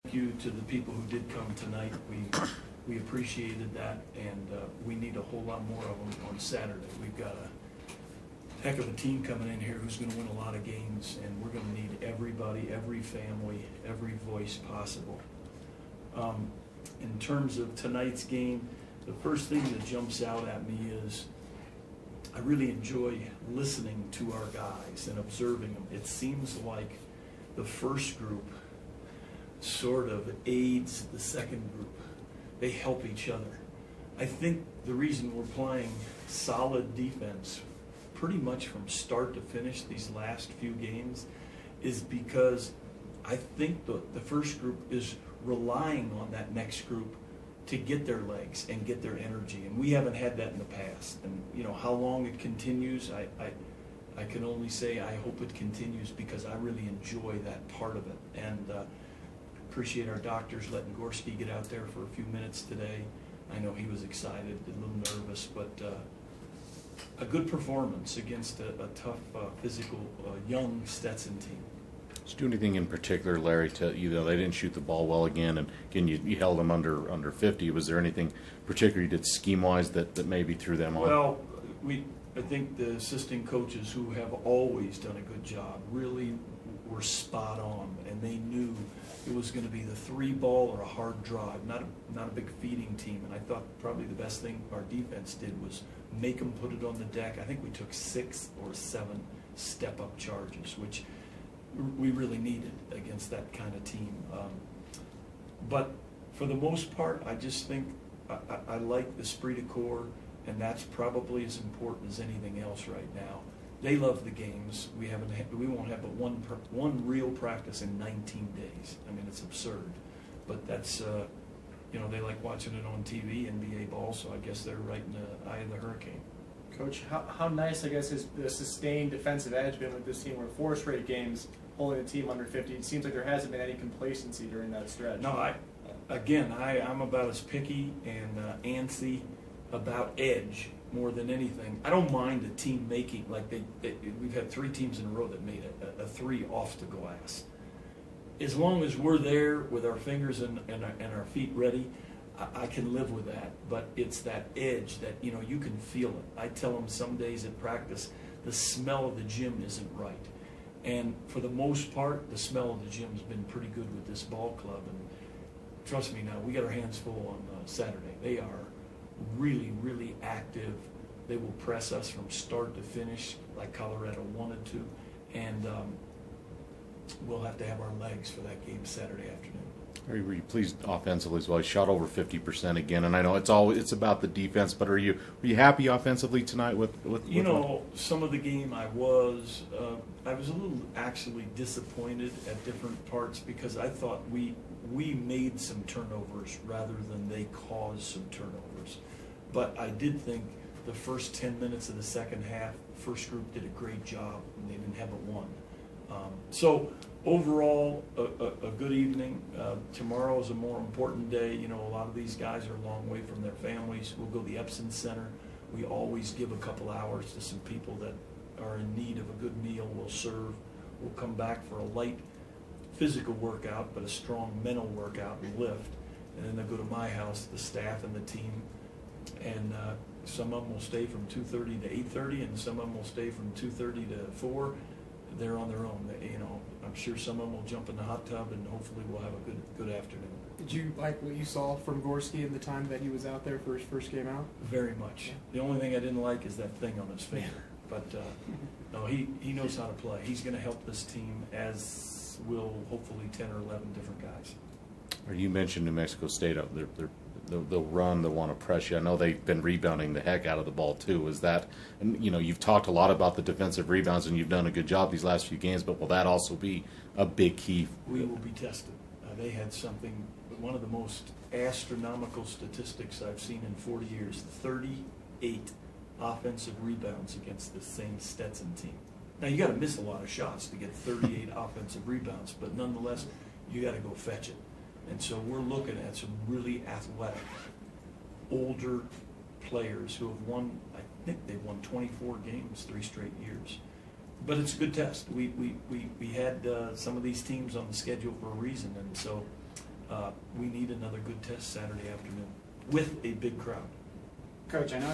Thank you to the people who did come tonight. We appreciated that, and we need a whole lot more of them on Saturday. We've got a heck of a team coming in here who's going to win a lot of games, and we're going to need everybody, every family, every voice possible. In terms of tonight's game, the first thing that jumps out at me is I really enjoy listening to our guys and observing them. It seems like the first group sort of aids the second group. They help each other. I think the reason we're playing solid defense pretty much from start to finish these last few games is because I think the first group is relying on that next group to get their legs and get their energy, and we haven't had that in the past. And you know how long it continues, I can only say I hope it continues, because I really enjoy that part of it. And appreciate our doctors letting Gorski get out there for a few minutes today. I know he was excited, a little nervous, but a good performance against a tough, physical, young Stetson team. Did you do anything in particular, Larry, to, you know, they didn't shoot the ball well again, and again, you held them under 50. Was there anything particular you did scheme-wise that maybe threw them off? Well, I think the assistant coaches, who have always done a good job, really were spot on, and they knew it was going to be the 3-ball or a hard drive, not a big feeding team. And I thought probably the best thing our defense did was make them put it on the deck. I think we took 6 or 7 step-up charges, which we really needed against that kind of team. But for the most part, I just think I like the esprit de corps, and that's probably as important as anything else right now. They love the games. We won't have but one real practice in 19 days. I mean, it's absurd, but that's you know, they like watching it on TV, NBA ball. So I guess they're right in the eye of the hurricane. Coach, how nice, I guess, has the sustained defensive edge been with this team? We're 4 straight games holding the team under 50. It seems like there hasn't been any complacency during that stretch. No, I'm about as picky and antsy about edge more than anything. I don't mind a team making, like we've had 3 teams in a row that made a 3 off the glass. As long as we're there with our fingers and our feet ready, I can live with that. But it's that edge that, you know, you can feel it. I tell them some days at practice, the smell of the gym isn't right. And for the most part, the smell of the gym has been pretty good with this ball club. And trust me now, we got our hands full on Saturday. They are really, really active. They will press us from start to finish like Colorado wanted to. And we'll have to have our legs for that game Saturday afternoon. Were you pleased offensively as well? You shot over 50% again, and I know it's about the defense, but were you happy offensively tonight with you know, some of the game I was a little actually disappointed at different parts, because I thought we made some turnovers rather than they caused some turnovers. But I did think the first 10 minutes of the second half, the first group did a great job, and they didn't have but one. So overall, a good evening. Tomorrow is a more important day. You know, a lot of these guys are a long way from their families. We'll go to the Epson Center. We always give a couple hours to some people that are in need of a good meal. We'll serve. We'll come back for a light physical workout, but a strong mental workout and lift. And then they'll go to my house, the staff and the team. And some of them will stay from 2:30 to 8:30, and some of them will stay from 2:30 to 4. They're on their own. You know, I'm sure some of them will jump in the hot tub, and hopefully we'll have a good afternoon. Did you like what you saw from Gorski in the time that he was out there for his first game out? Very much. Yeah. The only thing I didn't like is that thing on his finger. But no, he knows how to play. He's going to help this team, as will hopefully 10 or 11 different guys. You mentioned New Mexico State. They'll run, they'll want to press you. I know they've been rebounding the heck out of the ball too. Is that, and you know, you've talked a lot about the defensive rebounds, and you've done a good job these last few games, but will that also be a big key? We will be tested. They had one of the most astronomical statistics I've seen in 40 years, 38 offensive rebounds against the same Stetson team. Now, you got to miss a lot of shots to get 38 offensive rebounds, but nonetheless, you got to go fetch it. And so we're looking at some really athletic, older players who have won, I think they've won 24 games 3 straight years. But it's a good test. We had some of these teams on the schedule for a reason, and so we need another good test Saturday afternoon with a big crowd. Coach, I know